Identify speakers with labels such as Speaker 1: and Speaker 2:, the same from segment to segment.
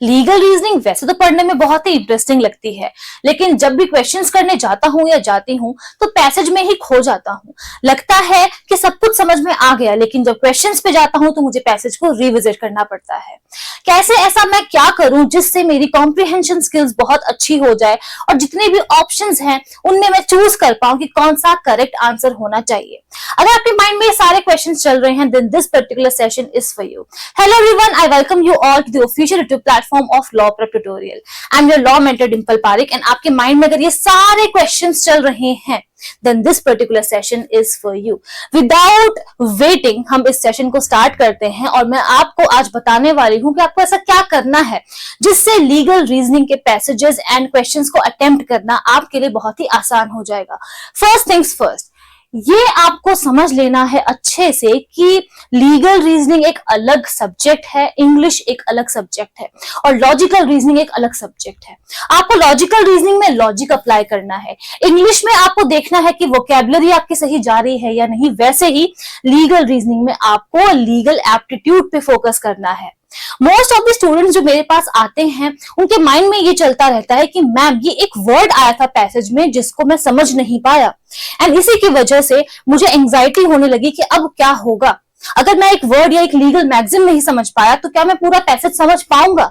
Speaker 1: Legal reasoning वैसे तो पढ़ने में बहुत ही इंटरेस्टिंग लगती है, लेकिन जब भी क्वेश्चंस करने जाता हूँ या जाती हूँ तो पैसेज में ही खो जाता हूँ। लगता है कि सब कुछ समझ में आ गया, लेकिन जब क्वेश्चंस पे जाता हूँ तो मुझे पैसेज को रिविजिट करना पड़ता है। कैसे ऐसा मैं क्या करूं जिससे मेरी कॉम्प्रिहेंशन स्किल्स बहुत अच्छी हो जाए और जितने भी ऑप्शंस हैं उनमें मैं चूज कर पाऊं कि कौन सा करेक्ट आंसर होना चाहिए। अगर आपके माइंड में ये सारे क्वेश्चंस चल रहे हैं, then this particular session is for you. Hello everyone, I welcome you all to the official YouTube platform of Law Prep Tutorial. I'm your law mentor Dimple Parekh and आपके mind में अगर ये सारे questions चल रहे हैं then this particular session is for you. Without waiting, हम इस सेशन को स्टार्ट करते हैं और मैं आपको आज बताने वाली हूं कि आपको ऐसा क्या करना है जिससे लीगल रीजनिंग के पैसेजेस एंड क्वेश्चंस को अटेम्प्ट करना आपके लिए बहुत ही आसान हो जाएगा। फर्स्ट थिंग्स फर्स्ट, ये आपको समझ लेना है अच्छे से कि लीगल रीजनिंग एक अलग सब्जेक्ट है, इंग्लिश एक अलग सब्जेक्ट है और लॉजिकल रीजनिंग एक अलग सब्जेक्ट है। आपको लॉजिकल रीजनिंग में लॉजिक अप्लाई करना है, इंग्लिश में आपको देखना है कि वोकैबुलरी आपकी सही जा रही है या नहीं। वैसे ही लीगल रीजनिंग में आपको लीगल एप्टीट्यूड पे फोकस करना है। मोस्ट ऑफ द स्टूडेंट्स जो मेरे पास आते हैं उनके माइंड में ये चलता रहता है कि मैम ये एक वर्ड आया था पैसेज में जिसको मैं समझ नहीं पाया एंड इसी की वजह से मुझे एंजाइटी होने लगी कि अब क्या होगा। अगर मैं एक वर्ड या एक लीगल मैगजीन नहीं समझ पाया तो क्या मैं पूरा पैसेज समझ पाऊंगा।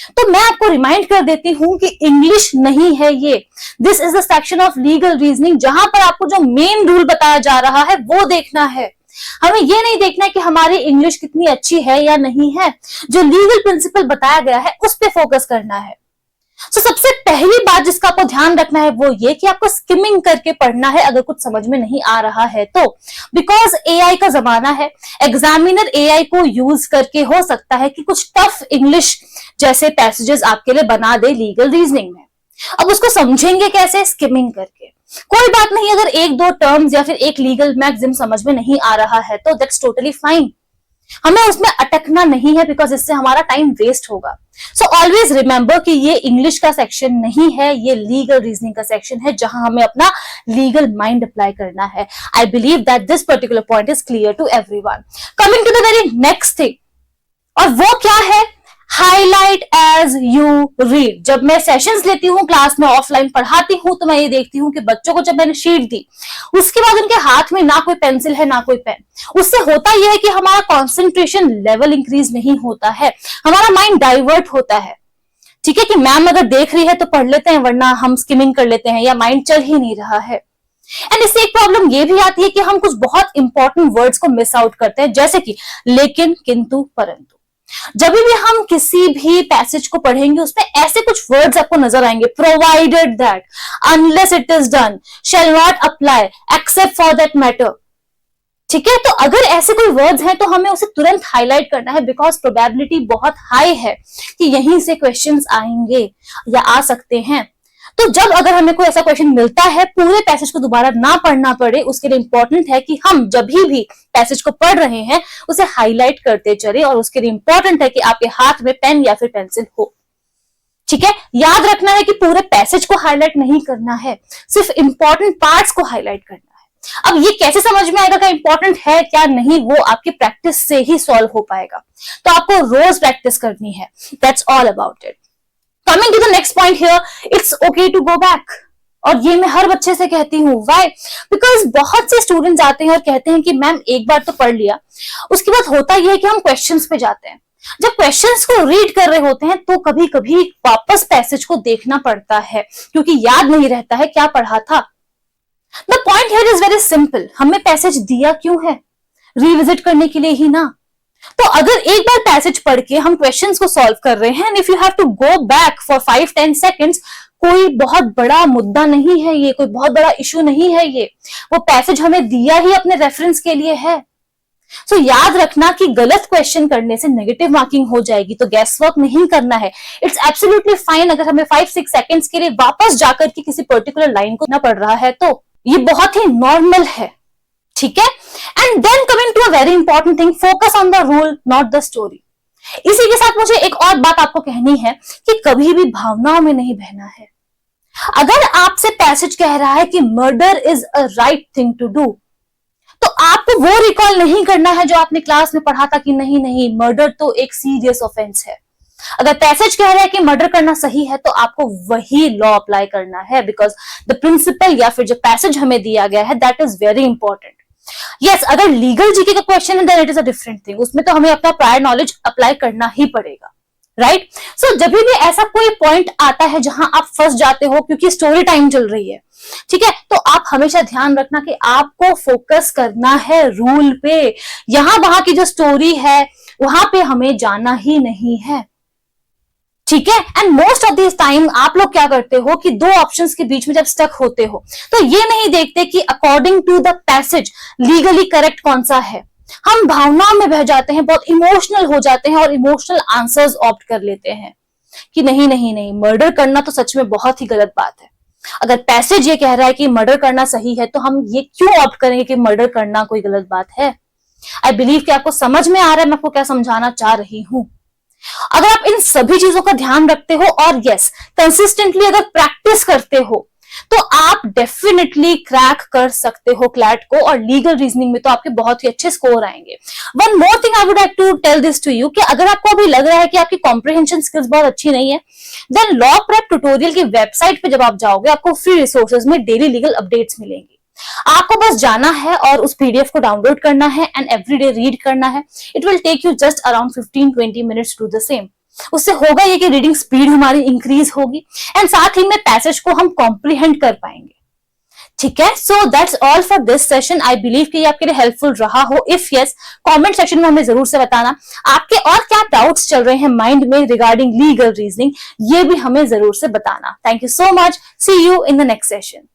Speaker 1: तो मैं आपको रिमाइंड कर देती हूं कि इंग्लिश नहीं है ये, this is the section of legal reasoning जहां पर आपको जो मेन रूल बताया जा रहा है वो देखना है। हमें ये नहीं देखना है कि हमारी इंग्लिश कितनी अच्छी है या नहीं है, जो लीगल प्रिंसिपल बताया गया है उस पे फोकस करना है। तो सबसे पहली बात जिसका आपको ध्यान रखना है वो ये कि आपको स्किमिंग करके पढ़ना है अगर कुछ समझ में नहीं आ रहा है तो। बिकॉज एआई का जमाना है, एग्जामिनर एआई को यूज करके हो सकता है कि कुछ टफ इंग्लिश जैसे पैसेजेस आपके लिए बना दे लीगल रीजनिंग में। अब उसको समझेंगे कैसे? स्किमिंग करके। कोई बात नहीं, अगर एक दो टर्म्स या फिर एक लीगल मैगजीन समझ में नहीं आ रहा है तो दैट्स टोटली फाइन, हमें उसमें अटकना नहीं है बिकॉज इससे हमारा टाइम वेस्ट होगा। सो ऑलवेज रिमेंबर कि ये इंग्लिश का सेक्शन नहीं है, ये लीगल रीजनिंग का सेक्शन है जहां हमें अपना लीगल माइंड अप्लाई करना है। I believe that this particular point is clear to everyone. Coming to the very next thing, और वो क्या है? Highlight as you read. जब मैं सेशंस लेती हूँ, क्लास में ऑफलाइन पढ़ाती हूँ, तो मैं ये देखती हूँ कि बच्चों को जब मैंने शीट दी उसके बाद उनके हाथ में ना कोई पेंसिल है ना कोई पेन, उससे होता यह है कि हमारा कंसंट्रेशन लेवल इंक्रीज नहीं होता है, हमारा माइंड डाइवर्ट होता है। ठीक है कि मैम अगर देख रही है तो पढ़ लेते हैं वरना हम स्किमिंग कर लेते हैं या माइंड चल ही नहीं रहा है। एंड इससे एक प्रॉब्लम ये भी आती है कि हम कुछ बहुत इंपॉर्टेंट वर्ड्स को मिस आउट करते हैं, जैसे कि लेकिन, किंतु, परंतु। जब भी हम किसी भी पैसेज को पढ़ेंगे उसमें ऐसे कुछ वर्ड्स आपको नजर आएंगे, provided that, unless it is done, shall not apply, except for that matter. ठीक है, तो अगर ऐसे कोई वर्ड्स हैं तो हमें उसे तुरंत हाईलाइट करना है बिकॉज प्रोबेबिलिटी बहुत हाई है कि यहीं से क्वेश्चंस आएंगे या आ सकते हैं। तो जब अगर हमें कोई ऐसा क्वेश्चन मिलता है, पूरे पैसेज को दोबारा ना पढ़ना पड़े, उसके लिए इंपॉर्टेंट है कि हम जब भी पैसेज को पढ़ रहे हैं उसे हाईलाइट करते चले और उसके लिए इंपॉर्टेंट है कि आपके हाथ में पेन या फिर पेंसिल हो। ठीक है, याद रखना है कि पूरे पैसेज को हाईलाइट नहीं करना है, सिर्फ इंपॉर्टेंट पार्ट्स को हाईलाइट करना है। अब ये कैसे समझ में आएगा क्या इंपॉर्टेंट है क्या नहीं, वो आपकी प्रैक्टिस से ही सॉल्व हो पाएगा। तो आपको रोज प्रैक्टिस करनी है, that's all about it. Coming to the next point here, it's okay to go back. और ये मैं हर बच्चे से कहती हूँ, why? Because बहुत से स्टूडेंट्स आते हैं और कहते हैं कि मैम एक बार तो पढ़ लिया, उसके बाद होता यह है कि हम क्वेश्चंस पे जाते हैं। जब क्वेश्चंस को रीड कर रहे होते हैं तो कभी कभी वापस पैसेज को देखना पड़ता है क्योंकि याद नहीं रहता है क्या पढ़ा था। The point here is very simple, हमें पैसेज दिया क्यों है? रिविजिट करने के लिए ही ना। तो अगर एक बार पैसेज पढ़ के हम क्वेश्चंस को सॉल्व कर रहे हैं, if you have to go back for 5-10 seconds, कोई बहुत बड़ा मुद्दा नहीं है ये, कोई बहुत बड़ा इशू नहीं है ये, वो पैसेज हमें दिया ही अपने रेफरेंस के लिए है। सो याद रखना कि गलत क्वेश्चन करने से नेगेटिव मार्किंग हो जाएगी, तो गैस वर्क नहीं करना है। इट्स एब्सोल्युटली फाइन अगर हमें 5-6 सेकेंड्स के लिए वापस जाकर के किसी पर्टिकुलर लाइन को ना पढ़ रहा है, तो ये बहुत ही नॉर्मल है। ठीक है, and then coming to a very important thing, focus on the rule not the story. इसी के साथ मुझे एक और बात आपको कहनी है कि कभी भी भावनाओं में नहीं बहना है। अगर आपसे पैसेज कह रहा है कि murder is a right thing to do, तो आपको वो रिकॉल नहीं करना है जो आपने क्लास में पढ़ा था कि नहीं नहीं, मर्डर तो एक सीरियस ऑफेंस है। अगर पैसेज कह रहा है कि मर्डर करना सही है तो आपको वही लॉ अप्लाई करना है, बिकॉज द प्रिंसिपल या फिर जो पैसेज हमें दिया गया है that is very important. Yes, अगर लीगल जीके का क्वेश्चन है then it is a different thing, उसमें तो हमें अपना प्रायर नॉलेज अप्लाई करना ही पड़ेगा, राइट। सो जब भी ऐसा कोई पॉइंट आता है जहां आप फंस जाते हो क्योंकि स्टोरी टाइम चल रही है, ठीक है, तो आप हमेशा ध्यान रखना कि आपको फोकस करना है रूल पे, यहां वहां की जो स्टोरी है वहां पे हमें जाना ही नहीं है, ठीक है। And most of this time आप लोग क्या करते हो कि दो ऑप्शंस के बीच में जब स्टक होते हो तो ये नहीं देखते कि according to the passage legally correct कौन सा है, हम भावनाओं में बह जाते हैं, बहुत इमोशनल हो जाते हैं और इमोशनल आंसर्स ऑप्ट कर लेते हैं कि नहीं नहीं नहीं, मर्डर करना तो सच में बहुत ही गलत बात है। अगर पैसेज ये कह रहा है कि मर्डर करना सही है तो हम ये क्यों ऑप्ट करेंगे कि मर्डर करना कोई गलत बात है। आई बिलीव कि आपको समझ में आ रहा है मैं आपको क्या समझाना चाह रही हूं। अगर आप इन सभी चीजों का ध्यान रखते हो और यस कंसिस्टेंटली अगर प्रैक्टिस करते हो तो आप डेफिनेटली क्रैक कर सकते हो क्लैट को, और लीगल रीजनिंग में तो आपके बहुत ही अच्छे स्कोर आएंगे। One more thing I would like to tell this to you कि अगर आपको अभी लग रहा है कि आपकी कॉम्प्रिहेंशन स्किल्स बहुत अच्छी नहीं है, देन लॉ प्रेप ट्यूटोरियल की वेबसाइट पे जब आप जाओगे आपको फ्री रिसोर्सेज में डेली लीगल अपडेट्स मिलेंगी। आपको बस जाना है और उस पीडीएफ को डाउनलोड करना है एंड एवरीडे रीड करना है। It will take you just around 15-20 minutes to the same. उससे होगा ये कि रीडिंग स्पीड हमारी इंक्रीज होगी एंड साथ ही में पैसेज को हम कॉम्प्रिहेंड कर पाएंगे, ठीक है। So that's all for this session. I believe कि ये आपके लिए हेल्पफुल रहा हो। इफ यस, कमेंट सेक्शन में हमें जरूर से बताना आपके और क्या डाउट्स चल रहे हैं माइंड में रिगार्डिंग लीगल रीजनिंग, ये भी हमें जरूर से बताना। Thank you so much, see you in the next session.